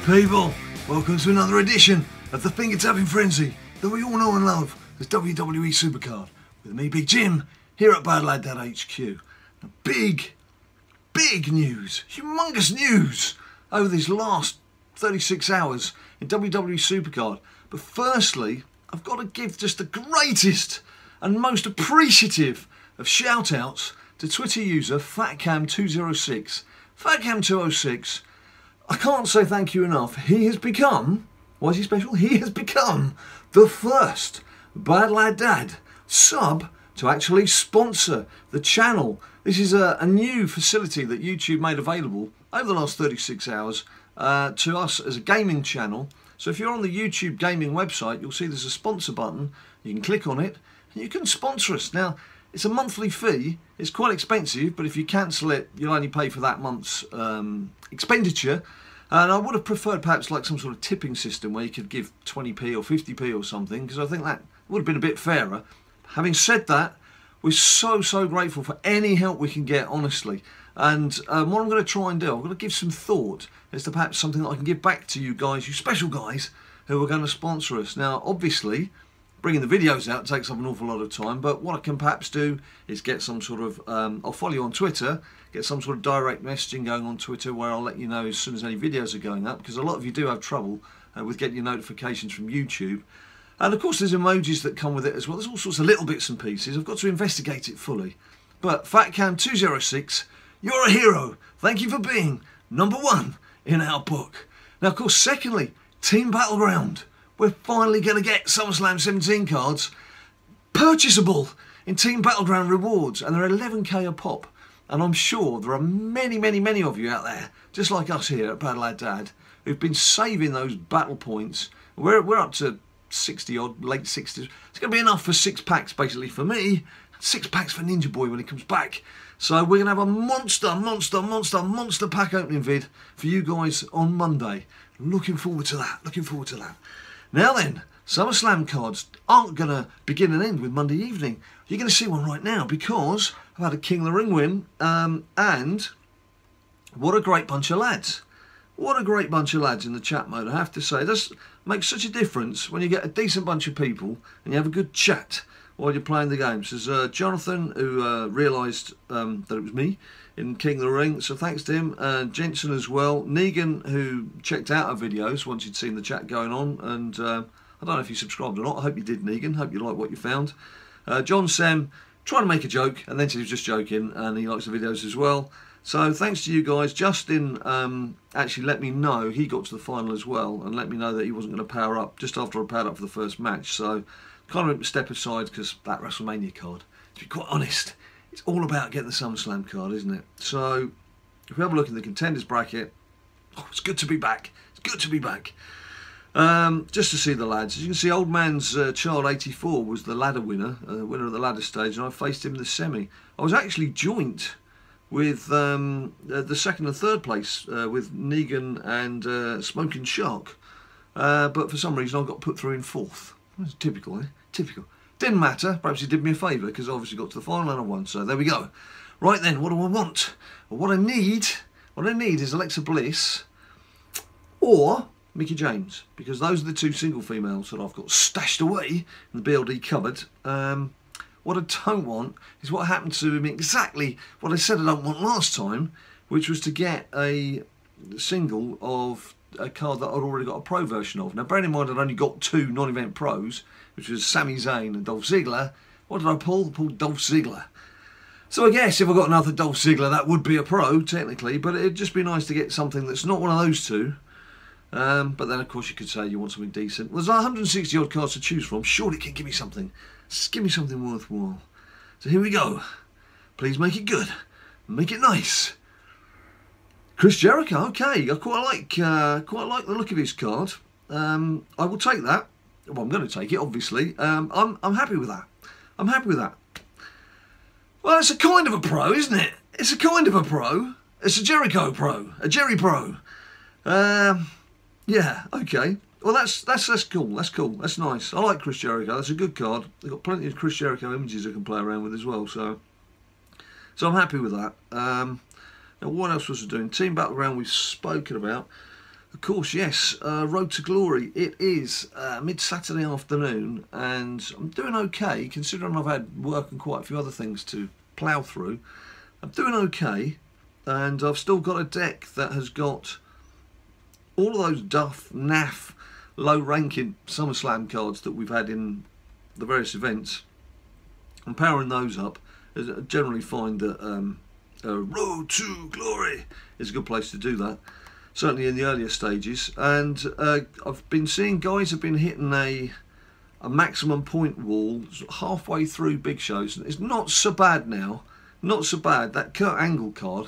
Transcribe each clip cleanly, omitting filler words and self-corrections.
people, welcome to another edition of the finger tapping frenzy that we all know and love as WWE SuperCard with me, Big Jim, here at BadLadDad HQ. Now, big news, humongous news over these last 36 hours in WWE SuperCard. But firstly, I've got to give just the greatest and most appreciative of shout outs to Twitter user FatCam206. FatCam206, I can't say thank you enough. He has become, why is he special? He has become the first BadLadDad sub to actually sponsor the channel. This is a new facility that YouTube made available over the last 36 hours to us as a gaming channel. So if you're on the YouTube gaming website, you'll see there's a sponsor button. You can click on it and you can sponsor us. Now, it's a monthly fee. It's quite expensive, but if you cancel it, you'll only pay for that month's expenditure. And I would have preferred perhaps like some sort of tipping system where you could give 20p or 50p or something, because I think that would have been a bit fairer. Having said that, we're so grateful for any help we can get, honestly. And what I'm going to try and do, I'm going to give some thought as to perhaps something that I can give back to you guys, you special guys, who are going to sponsor us. Now, obviously, bringing the videos out takes up an awful lot of time, but what I can perhaps do is get some sort of, I'll follow you on Twitter, get some sort of direct messaging going on Twitter where I'll let you know as soon as any videos are going up, because a lot of you do have trouble with getting your notifications from YouTube. And of course there's emojis that come with it as well. There's all sorts of little bits and pieces. I've got to investigate it fully. But FatCam206, you're a hero. Thank you for being #1 in our book. Now, of course, secondly, Team Battleground. We're finally going to get SummerSlam 17 cards purchasable in Team Battleground rewards, and they're 11k a pop. And I'm sure there are many of you out there, just like us here at BadLadDad, who've been saving those battle points. We're up to 60 odd, late 60s. It's going to be enough for 6 packs basically for me, 6 packs for Ninja Boy when he comes back. So we're going to have a monster pack opening vid for you guys on Monday. Looking forward to that, Now then, SummerSlam cards aren't going to begin and end with Monday evening. You're going to see one right now because I've had a King of the Ring win, and what a great bunch of lads. What a great bunch of lads in the chat mode, I have to say. It does make such a difference when you get a decent bunch of people and you have a good chat while you're playing the games. There's Jonathan, who realised that it was me in King of the Ring, so thanks to him. Jensen as well. Negan, who checked out our videos once you'd seen the chat going on, and I don't know if you subscribed or not. I hope you did, Negan. Hope you like what you found. John Sam, trying to make a joke, and then he was just joking, and he likes the videos as well. So thanks to you guys. Justin actually let me know he got to the final as well, and let me know that he wasn't going to power up just after I powered up for the first match. So kind of step aside, because that WrestleMania card, to be quite honest, it's all about getting the SummerSlam card, isn't it? So if we have a look in the contenders bracket, oh, it's good to be back. It's good to be back. Just to see the lads. As you can see, Old Man's Child 84 was the ladder winner, winner of the ladder stage, and I faced him in the semi. I was actually joint with the second and third place with Negan and Smoking Shark, but for some reason I got put through in fourth. That's typical, eh? Typical. Didn't matter. Perhaps he did me a favour, because I obviously got to the final and I won. So there we go. Right then, what do I want? Well, what I need is Alexa Bliss or Mickie James, because those are the two single females that I've got stashed away in the BLD cupboard. What I don't want is what happened to me, exactly what I said I don't want last time, which was to get a single of a card that I'd already got a pro version of. Now, bearing in mind I'd only got 2 non-event pros, which was Sami Zayn and Dolph Ziggler. What did I pull? I pulled Dolph Ziggler. So I guess if I got another Dolph Ziggler, that would be a pro, technically, but it'd just be nice to get something that's not one of those two. But then, of course, you could say you want something decent. There's 160 odd cards to choose from. Surely it can give me something. Just give me something worthwhile. So here we go. Please make it good. Make it nice. Chris Jericho. Okay, I quite like the look of his card. I will take that. Well, I'm going to take it, obviously. I'm happy with that. I'm happy with that. Well, it's a kind of a pro, isn't it? It's a kind of a pro. It's a Jericho pro. A Jerry pro. Yeah, okay. Well, that's cool. That's cool. That's nice. I like Chris Jericho. That's a good card. They've got plenty of Chris Jericho images I can play around with as well. So I'm happy with that. Now, what else was I doing? Team Battleground we've spoken about. Of course, yes, Road to Glory. It is mid-Saturday afternoon, and I'm doing okay, considering I've had work and quite a few other things to plough through. I'm doing okay, and I've still got a deck that has got all of those naff, low-ranking SummerSlam cards that we've had in the various events. I'm powering those up. I generally find that Road to Glory is a good place to do that, certainly in the earlier stages. And I've been seeing guys have been hitting a maximum point wall halfway through big shows. It's not so bad now, not so bad. That Kurt Angle card,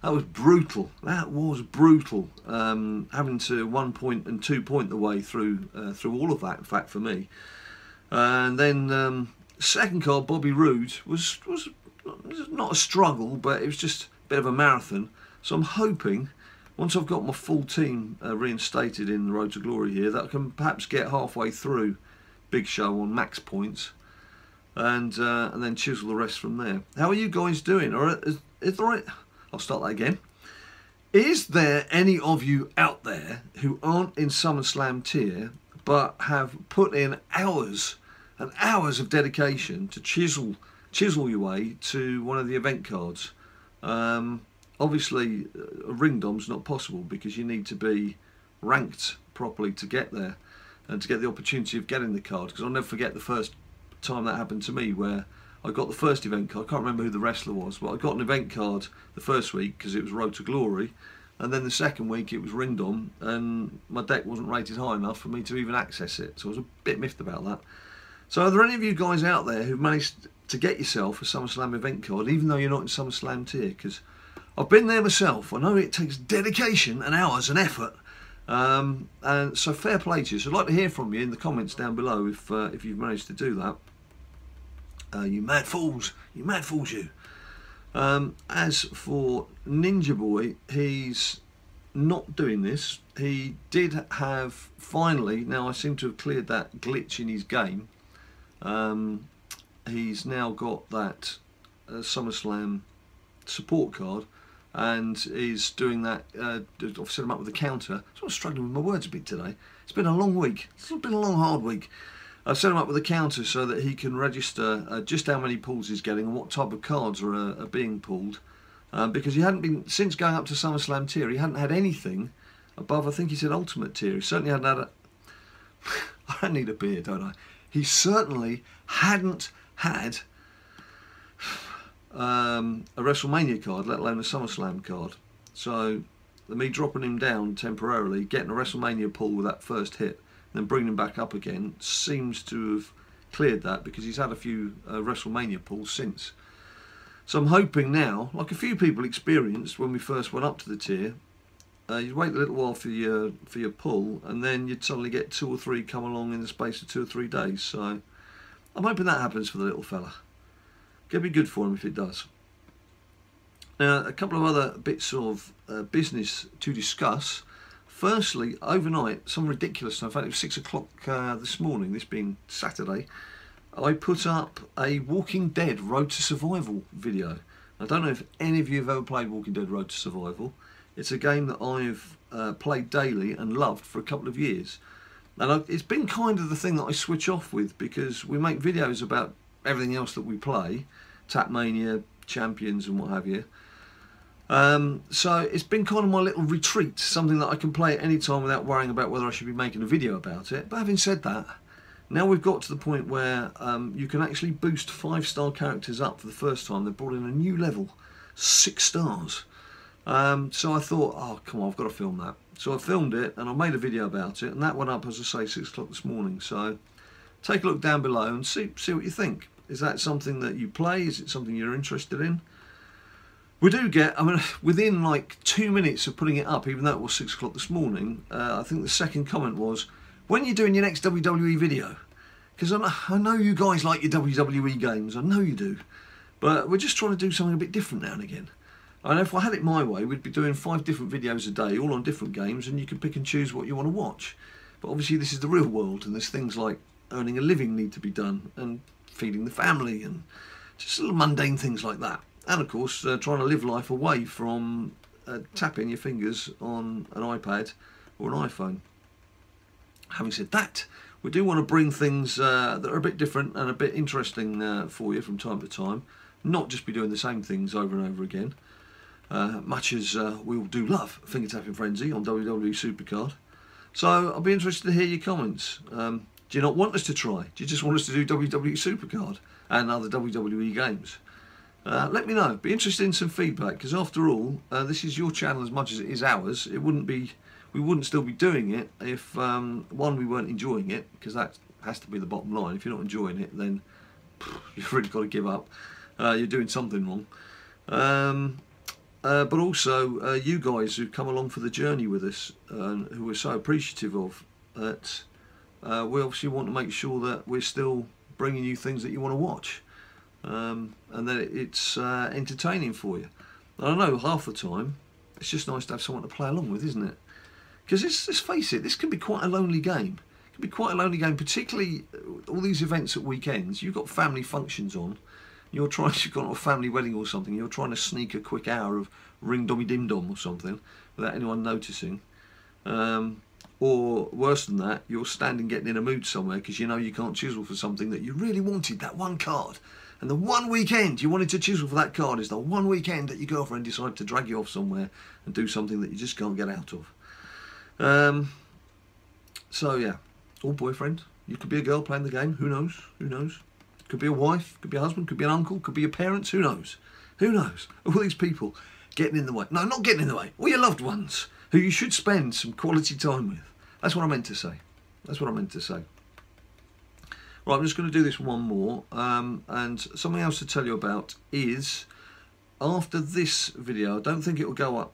that was brutal. That was brutal. Having to 1 point and 2 point the way through all of that, in fact, for me. And then second card, Bobby Roode, was not a struggle, but it was just a bit of a marathon. So I'm hoping, once I've got my full team reinstated in the Road to Glory here, that I can perhaps get halfway through Big Show on max points, and then chisel the rest from there. How are you guys doing? Or is the right? I'll start that again. Is there any of you out there who aren't in SummerSlam tier but have put in hours and hours of dedication to chisel your way to one of the event cards? Obviously, a ringdom's not possible because you need to be ranked properly to get there and to get the opportunity of getting the card. Because I'll never forget the first time that happened to me, where I got the first event card. I can't remember who the wrestler was, but I got an event card the first week because it was Road to Glory, and then the second week it was ringdom, and my deck wasn't rated high enough for me to even access it. So I was a bit miffed about that. So are there any of you guys out there who've managed to get yourself a SummerSlam event card, even though you're not in SummerSlam tier? Because I've been there myself. I know it takes dedication and hours and effort, and so fair play to you. So I'd like to hear from you in the comments down below if you've managed to do that. You mad fools, you mad fools, you. As for Ninja Boy, he's not doing this. He did have finally. Now I seem to have cleared that glitch in his game. He's now got that SummerSlam support card, and is doing that. I've set him up with a counter. So I'm struggling with my words a bit today. It's been a long week. It's been a long, hard week. I've set him up with a counter so that he can register just how many pulls he's getting and what type of cards are being pulled. Because he hadn't been, since going up to SummerSlam tier, he hadn't had anything above, I think he said Ultimate tier. He certainly hadn't had a... I need a beer, don't I? He certainly hadn't had a WrestleMania card, let alone a SummerSlam card. So me dropping him down temporarily, getting a WrestleMania pull with that first hit, then bringing him back up again, seems to have cleared that, because he's had a few WrestleMania pulls since. So I'm hoping now, like a few people experienced when we first went up to the tier, you'd wait a little while for your pull, and then you'd suddenly get 2 or 3 come along in the space of 2 or 3 days. So I'm hoping that happens for the little fella. Gonna be good for him if it does. Now, a couple of other bits of business to discuss. Firstly, overnight, some ridiculous stuff. In fact, it was 6 o'clock this morning, this being Saturday, I put up a Walking Dead Road to Survival video. I don't know if any of you have ever played Walking Dead Road to Survival. It's a game that I've played daily and loved for a couple of years. And it's been kind of the thing that I switch off with, because we make videos about everything else that we play, Tap Mania, Champions and what have you. So it's been kind of my little retreat, something that I can play at any time without worrying about whether I should be making a video about it. But having said that, now we've got to the point where you can actually boost 5-star characters up for the first time. They've brought in a new level, 6 stars. So I thought, oh come on, I've got to film that. So I filmed it and I made a video about it, and that went up, as I say, 6 o'clock this morning. So take a look down below and see what you think. Is that something that you play? Is it something you're interested in? We do get, I mean, within like 2 minutes of putting it up, even though it was 6 o'clock this morning, I think the second comment was, when are you doing your next WWE video? Because I know you guys like your WWE games, I know you do. But we're just trying to do something a bit different now and again. And if I had it my way, we'd be doing 5 different videos a day, all on different games, and you can pick and choose what you want to watch. But obviously this is the real world, and there's things like earning a living need to be done, and feeding the family, and just little mundane things like that. And of course, trying to live life away from tapping your fingers on an iPad or an iPhone. Having said that, we do want to bring things that are a bit different and a bit interesting for you from time to time, not just be doing the same things over and over again, much as we all do love Finger Tapping Frenzy on WWE SuperCard. So I'll be interested to hear your comments. Do you not want us to try? Do you just want us to do WWE SuperCard and other WWE games? Let me know. Be interested in some feedback, because after all, this is your channel as much as it is ours. It wouldn't be, we wouldn't still be doing it if one, we weren't enjoying it, because that has to be the bottom line. If you're not enjoying it, then you've really got to give up. You're doing something wrong. But also you guys who've come along for the journey with us, who we're so appreciative of, that we obviously want to make sure that we're still bringing you things that you want to watch, and that it's entertaining for you. I know half the time it's just nice to have someone to play along with, isn't it? Because let's face it, this can be quite a lonely game. It can be quite a lonely game, particularly all these events at weekends. You've got family functions on. You've got a family wedding or something, you're trying to sneak a quick hour of Ring Dommy Dim Dom or something without anyone noticing. Or worse than that, you're standing getting in a mood somewhere because you know you can't chisel for something that you really wanted, that one card. And the one weekend you wanted to chisel for that card is the one weekend that your girlfriend decided to drag you off somewhere and do something that you just can't get out of. So yeah, or boyfriend. You could be a girl playing the game, who knows, who knows. Could be a wife, could be a husband, could be an uncle, could be your parents, who knows? Who knows? All these people getting in the way. No, not getting in the way. All your loved ones who you should spend some quality time with. That's what I meant to say. That's what I meant to say. Right, I'm just going to do this one more. And something else to tell you about is, after this video, I don't think it will go up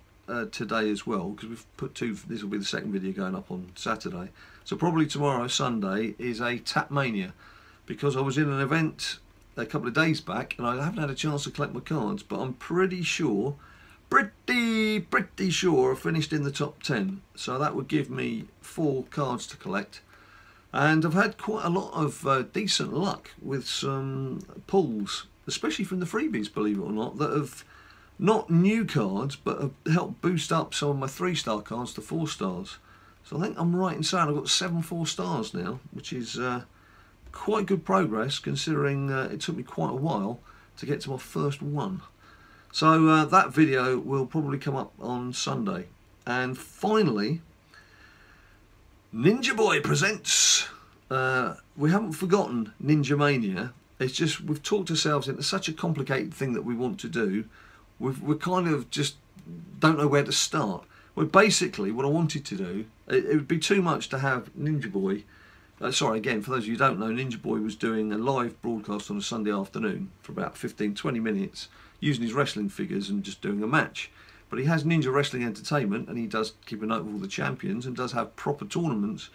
today as well, because we've put two, this will be the second video going up on Saturday. So probably tomorrow, Sunday, is a Tap Mania. Because I was in an event a couple of days back and I haven't had a chance to collect my cards, but I'm pretty sure I finished in the top 10. So that would give me 4 cards to collect. And I've had quite a lot of decent luck with some pulls, especially from the freebies, believe it or not, that have not new cards, but have helped boost up some of my 3-star cards to 4 stars. So I think I'm right in saying I've got 7 4-stars now, which is quite good progress, considering it took me quite a while to get to my first one. So that video will probably come up on Sunday. And finally, Ninja Boy presents. We haven't forgotten Ninja Mania. It's just we've talked ourselves into such a complicated thing that we want to do. We're kind of just don't know where to start. Well, basically, what I wanted to do, it would be too much to have Ninja Boy. Sorry, again, for those of you who don't know, Ninja Boy was doing a live broadcast on a Sunday afternoon for about 15-20 minutes, using his wrestling figures and just doing a match. But he has Ninja Wrestling Entertainment, and he does keep a note of all the champions and does have proper tournaments.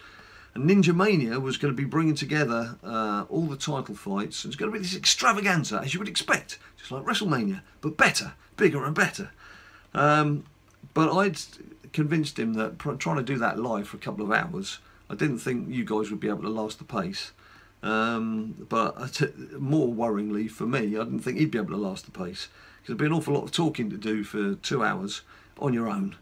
And Ninja Mania was going to be bringing together all the title fights. And it's going to be this extravaganza, as you would expect, just like WrestleMania, but better, bigger and better. But I'd convinced him that trying to do that live for a couple of hours, I didn't think you guys would be able to last the pace. But more worryingly for me, I didn't think he'd be able to last the pace. Because there'd be an awful lot of talking to do for 2 hours on your own.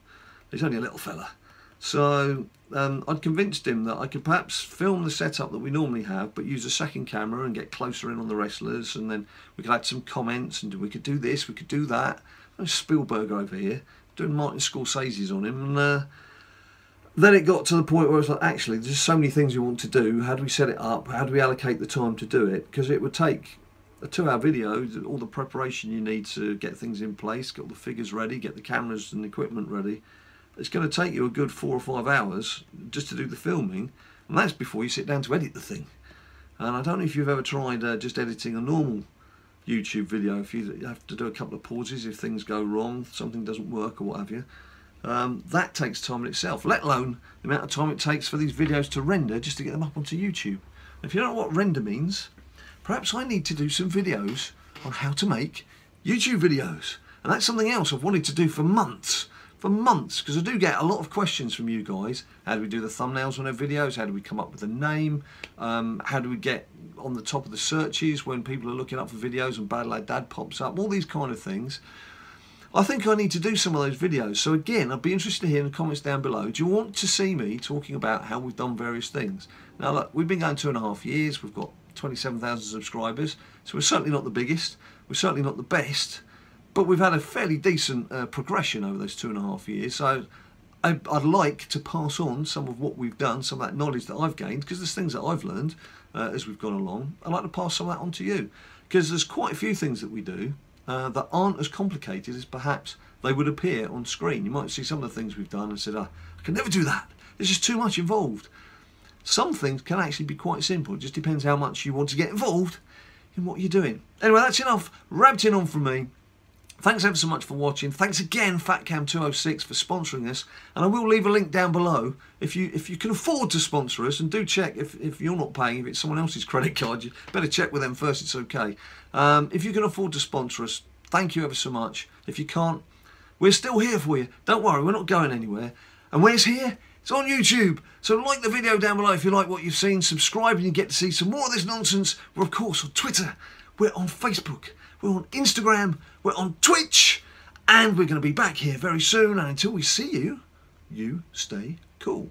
He's only a little fella. So I'd convinced him that I could perhaps film the setup that we normally have, but use a second camera and get closer in on the wrestlers, and then we could add some comments, and we could do this, we could do that. There's Spielberg over here, doing Martin Scorsese's on him, and then it got to the point where it's like, actually, there's so many things we want to do. How do we set it up? How do we allocate the time to do it? Because it would take a 2-hour video, all the preparation you need to get things in place, get all the figures ready, get the cameras and equipment ready. It's going to take you a good 4 or 5 hours just to do the filming, and that's before you sit down to edit the thing. And I don't know if you've ever tried just editing a normal YouTube video. If you have to do a couple of pauses, if things go wrong, something doesn't work or what have you. That takes time in itself, let alone the amount of time it takes for these videos to render just to get them up onto YouTube. And if you don't know what render means, perhaps I need to do some videos on how to make YouTube videos. And that's something else I've wanted to do for months. Because I do get a lot of questions from you guys. How do we do the thumbnails on our videos? How do we come up with a name? How do we get on the top of the searches when people are looking up for videos and BadLadDad pops up? All these kind of things. I think I need to do some of those videos. So again, I'd be interested to hear in the comments down below, do you want to see me talking about how we've done various things? Now look, we've been going 2.5 years, we've got 27,000 subscribers, so we're certainly not the biggest, we're certainly not the best, but we've had a fairly decent progression over those 2.5 years. So I'd like to pass on some of what we've done, some of that knowledge that I've gained, because there's things that I've learned as we've gone along. I'd like to pass some of that on to you, because there's quite a few things that we do that aren't as complicated as perhaps they would appear on screen. You might see some of the things we've done and said, I can never do that, there's just too much involved. Some things can actually be quite simple. It just depends how much you want to get involved in what you're doing. Anyway, that's enough ranting on from me. Thanks ever so much for watching. Thanks again, FatCam206, for sponsoring this. And I will leave a link down below if you can afford to sponsor us. And do check if you're not paying, if it's someone else's credit card, you better check with them first, it's okay. If you can afford to sponsor us, thank you ever so much. If you can't, we're still here for you. Don't worry, we're not going anywhere. And when it's here, it's on YouTube. So like the video down below if you like what you've seen. Subscribe and you get to see some more of this nonsense. We're of course on Twitter. We're on Facebook. We're on Instagram. We're on Twitch. And we're going to be back here very soon. And until we see you, you stay cool.